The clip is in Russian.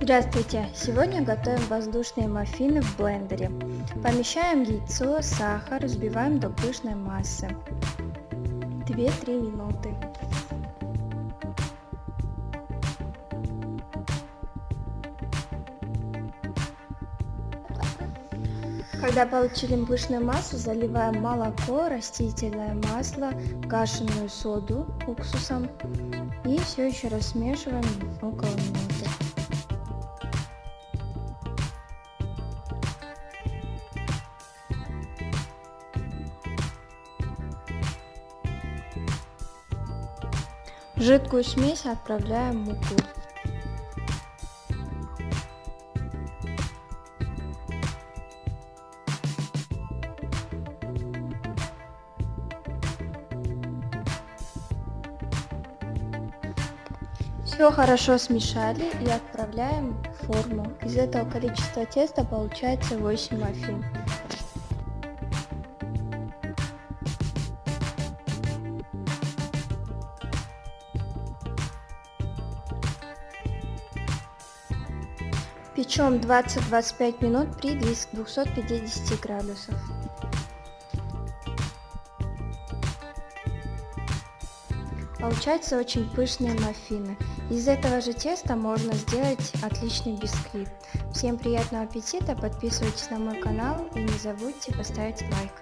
Здравствуйте! Сегодня готовим воздушные маффины в блендере. Помещаем яйцо, сахар, взбиваем до пышной массы. 2-3 минуты. Когда получили пышную массу, заливаем молоко, растительное масло, гашеную соду уксусом и все еще раз смешиваем около минуты. В жидкую смесь отправляем муку. Все хорошо смешали и отправляем в форму. Из этого количества теста получается 8 маффин. Печем 20-25 минут при 250 градусах. Получаются очень пышные маффины. Из этого же теста можно сделать отличный бисквит. Всем приятного аппетита, подписывайтесь на мой канал и не забудьте поставить лайк.